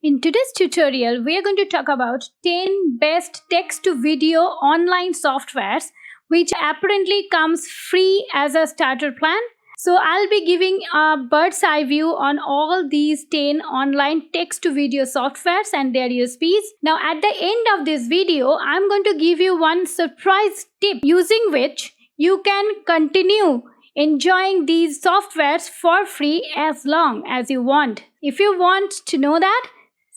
In today's tutorial, we are going to talk about 10 best text-to-video online softwares which apparently comes free as a starter plan. So I'll be giving a bird's eye view on all these 10 online text-to-video softwares and their USPs. Now at the end of this video, I'm going to give you one surprise tip using which you can continue enjoying these softwares for free as long as you want. If you want to know that,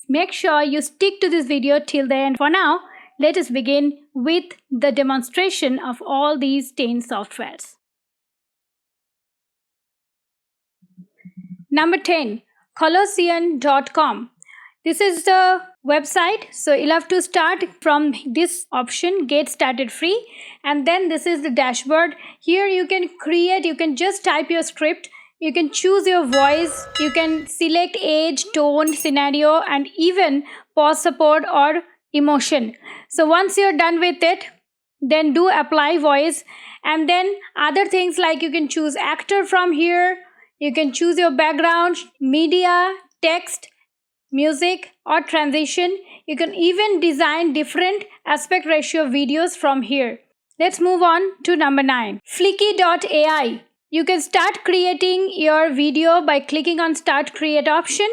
make sure you stick to this video till the end. For now, let us begin with the demonstration of all these 10 softwares. Number 10, COLOSSYAN.com. This is the website, so you'll have to start from this option, get started free, and then this is the dashboard. Here you can create, you can just type your script. You can choose your voice, you can select age, tone, scenario, and even pause support or emotion. So once you're done with it, then do apply voice, and then other things like you can choose actor from here, you can choose your background, media, text, music, or transition. You can even design different aspect ratio videos from here. Let's move on to number 9, Flicky.ai. You can start creating your video by clicking on Start Create option.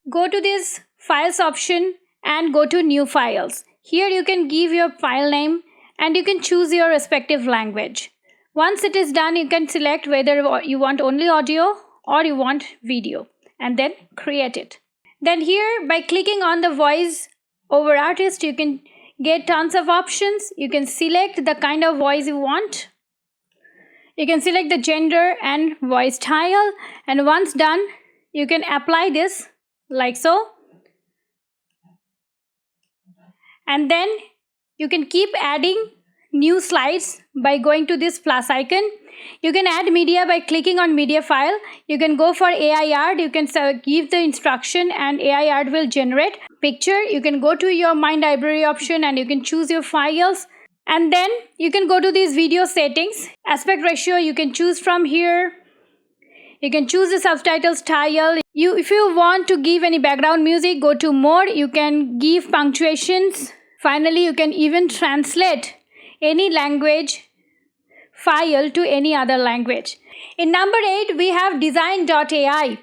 Go to this Files option and go to New Files. Here you can give your file name and you can choose your respective language. Once it is done, you can select whether you want only audio or you want video and then create it. Then here by clicking on the voice over artist, you can get tons of options. You can select the kind of voice you want. You can select the gender and voice style, and once done, you can apply this like so. And then you can keep adding new slides by going to this plus icon. You can add media by clicking on media file. You can go for AI art. You can give the instruction and AI art will generate picture. You can go to your My Library option and you can choose your files. And then you can go to these video settings. Aspect ratio you can choose from here. You can choose the subtitle style. If you want to give any background music, go to more. You can give punctuations. Finally, you can even translate any language file to any other language. In number 8, we have Design.ai.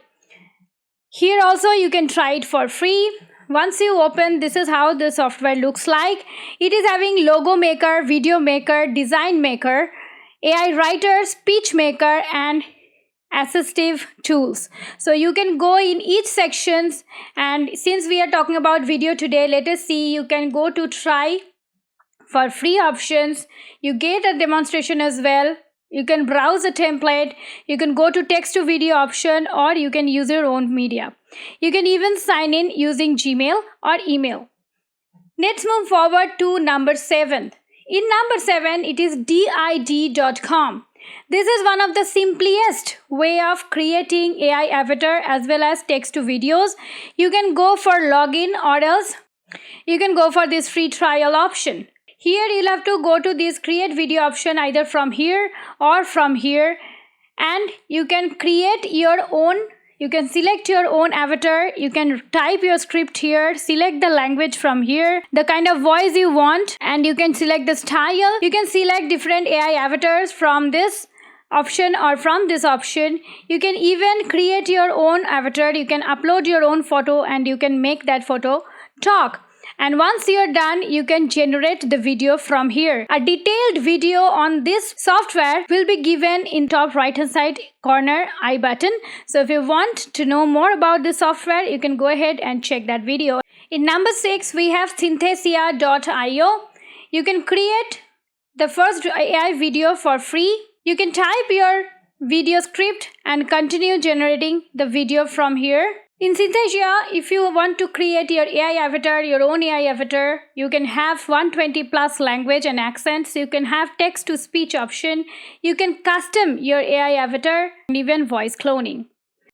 Here also you can try it for free. Once you open, this is how the software looks like. It is having logo maker, video maker, design maker, AI writer, speech maker, and assistive tools. So you can go in each sections, and since we are talking about video today, let us see. You can go to try for free options. You get a demonstration as well. You can browse a template. You can go to text to video option, or you can use your own media. You can even sign in using Gmail or email. Let's move forward to number 7. In number 7, it is DID.com. This is one of the simplest way of creating AI avatar as well as text to videos. You can go for login, or else you can go for this free trial option. Here you'll have to go to this create video option either from here or from here, and you can create your own. You can select your own avatar. You can type your script here, select the language from here, the kind of voice you want, and you can select the style. You can select different AI avatars from this option or from this option. You can even create your own avatar. You can upload your own photo and you can make that photo talk. And once you're done, you can generate the video from here. A detailed video on this software will be given in top right hand side corner I button. So if you want to know more about this software, you can go ahead and check that video. In number 6, we have Synthesia.io. You can create the first AI video for free. You can type your video script and continue generating the video from here. In Synthesia, if you want to create your AI avatar, your own AI avatar, you can have 120 plus language and accents. You can have text to speech option. You can custom your AI avatar and even voice cloning.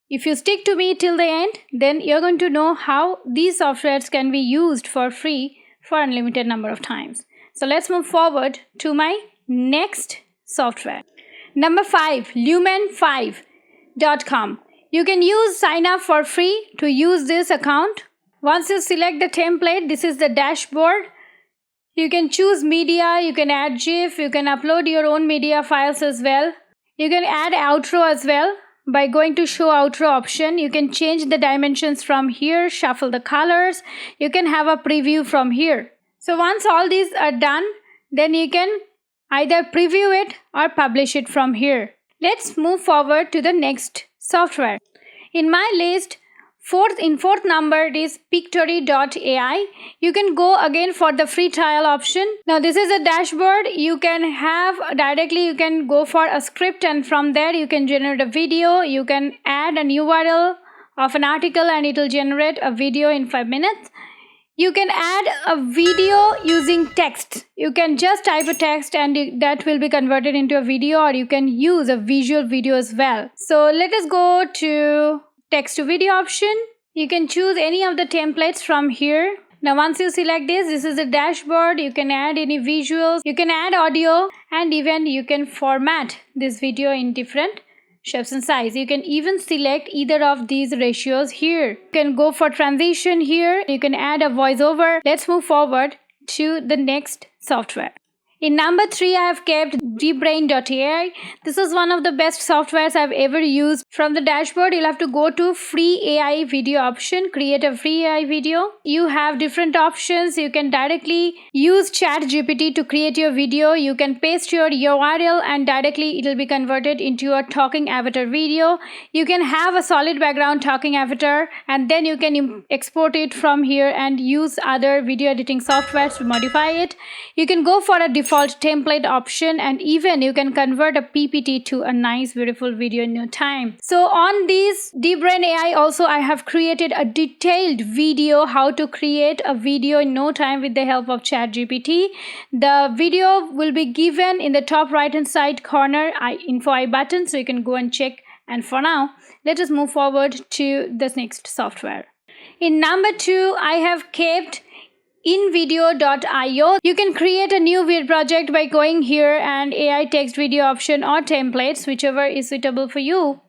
If you stick to me till the end, then you're going to know how these softwares can be used for free for unlimited number of times. So let's move forward to my next software. Number 5, Lumen5.com. You can sign up for free to use this account. Once you select the template, this is the dashboard. You can choose media, you can add GIF, you can upload your own media files as well. You can add outro as well by going to show outro option. You can change the dimensions from here, shuffle the colors. You can have a preview from here. So once all these are done, then you can either preview it or publish it from here. Let's move forward to the next software. In my list, fourth number is Pictory.ai. You can go again for the free trial option. Now this is a dashboard. You can go for a script, and from there you can generate a video. You can add an URL of an article and it will generate a video in 5 minutes. You can add a video using text. You can just type a text and that will be converted into a video, or you can use a visual video as well. So let us go to text to video option. You can choose any of the templates from here. Now once you select this is a dashboard. You can add any visuals, you can add audio, and even you can format this video in different shapes and size. You can even select either of these ratios here. You can go for transition here. You can add a voiceover. Let's move forward to the next software. In number 3, I have kept DEEPBRAIN.ai. This is one of the best softwares I've ever used. From the dashboard, you'll have to go to free AI video option, create a free AI video. You have different options. You can directly use ChatGPT to create your video. You can paste your URL and directly it will be converted into a talking avatar video. You can have a solid background talking avatar, and then you can export it from here and use other video editing softwares to modify it. You can go for a default template option, and even you can convert a PPT to a nice beautiful video in no time. So on this DEEPBRAIN AI also, I have created a detailed video how to create a video in no time with the help of ChatGPT. The video will be given in the top right hand side corner info I button, so you can go and check. And for now, let us move forward to this next software. In number 2, I have kept InVideo.io. You can create a new video project by going here and AI text video option or templates, whichever is suitable for you.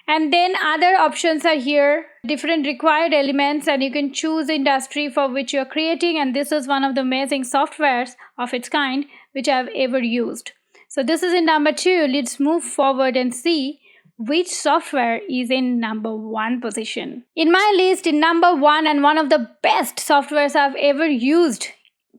And then other options are here, different required elements, and you can choose the industry for which you're creating. And this is one of the amazing softwares of its kind which I've ever used. So this is in number 2. Let's move forward and see which software is in number 1 position. In my list, in number 1, and one of the best softwares I've ever used,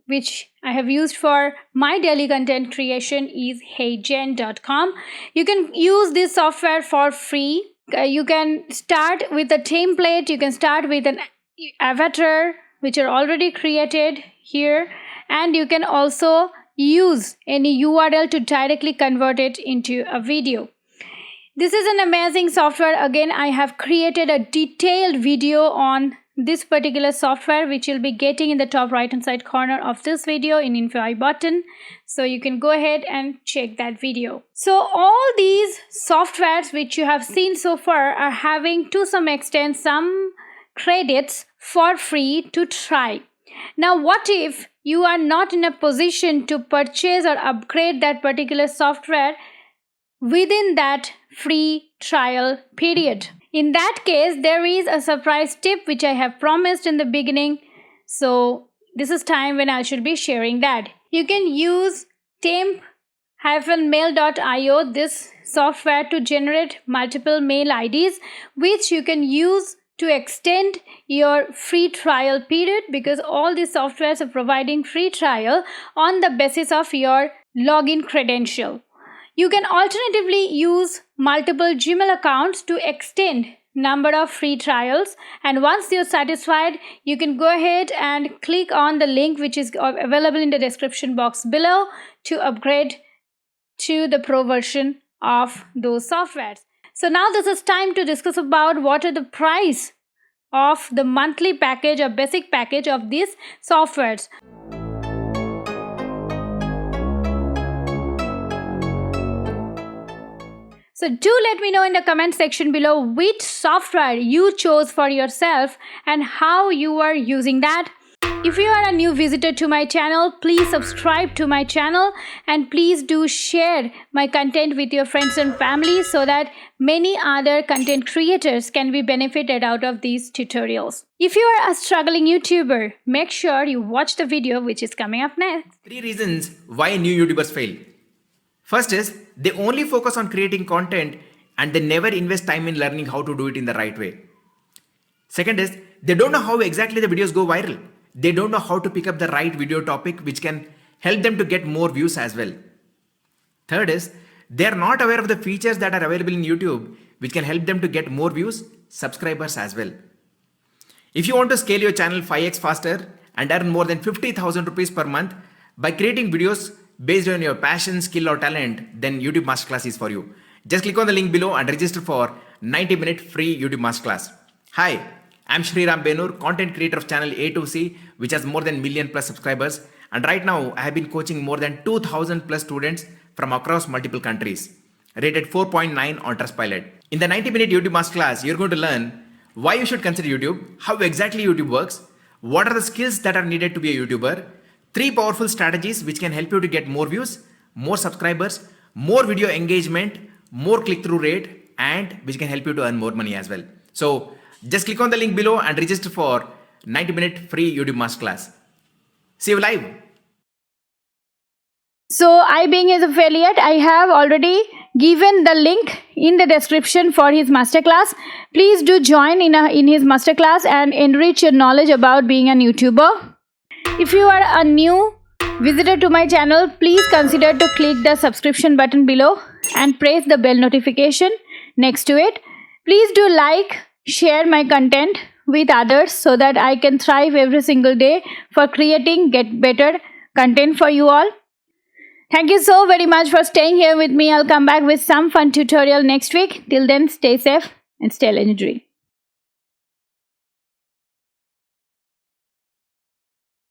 which I have used for my daily content creation, is HeyGen.com. You can use this software for free. You can start with a template. You can start with an avatar which are already created here, and you can also use any URL to directly convert it into a video. This is an amazing software. Again, I have created a detailed video on this particular software, which you'll be getting in the top right hand side corner of this video in info I button. So you can go ahead and check that video. So all these softwares which you have seen so far are having to some extent some credits for free to try. Now, what if you are not in a position to purchase or upgrade that particular software within that free trial period? In that case, there is a surprise tip which I have promised in the beginning. So this is time when I should be sharing that. You can use temp-mail.io, this software, to generate multiple mail IDs, which you can use to extend your free trial period, because all these softwares are providing free trial on the basis of your login credential. You can alternatively use multiple Gmail accounts to extend number of free trials, and once you're satisfied, you can go ahead and click on the link which is available in the description box below to upgrade to the pro version of those softwares. So now this is time to discuss about what are the price of the monthly package or basic package of these softwares. So do let me know in the comment section below which software you chose for yourself and how you are using that. If you are a new visitor to my channel, please subscribe to my channel and please do share my content with your friends and family so that many other content creators can be benefited out of these tutorials. If you are a struggling YouTuber, make sure you watch the video which is coming up next. 3 reasons why new YouTubers fail. First is they only focus on creating content and they never invest time in learning how to do it in the right way. Second is they don't know how exactly the videos go viral. They don't know how to pick up the right video topic which can help them to get more views as well. Third is they are not aware of the features that are available in YouTube which can help them to get more views, subscribers as well. If you want to scale your channel 5x faster and earn more than 50,000 rupees per month by creating videos based on your passion, skill or talent, then YouTube Masterclass is for you. Just click on the link below and register for 90-minute free YouTube Masterclass. Hi, I'm Sriram Benur, content creator of channel A2C, which has more than million plus subscribers. And right now, I have been coaching more than 2,000 plus students from across multiple countries, rated 4.9 on Trustpilot. In the 90-minute YouTube Masterclass, you're going to learn why you should consider YouTube, how exactly YouTube works, what are the skills that are needed to be a YouTuber, 3 powerful strategies which can help you to get more views, more subscribers, more video engagement, more click-through rate, and which can help you to earn more money as well. So just click on the link below and register for 90-minute free YouTube Masterclass. See you live. So I being his affiliate, I have already given the link in the description for his masterclass. Please do join in his masterclass and enrich your knowledge about being an YouTuber. If you are a new visitor to my channel, please consider to click the subscription button below and press the bell notification next to it. Please do like, share my content with others so that I can thrive every single day for creating get better content for you all. Thank you so very much for staying here with me. I'll come back with some fun tutorial next week. Till then, stay safe and stay legendary.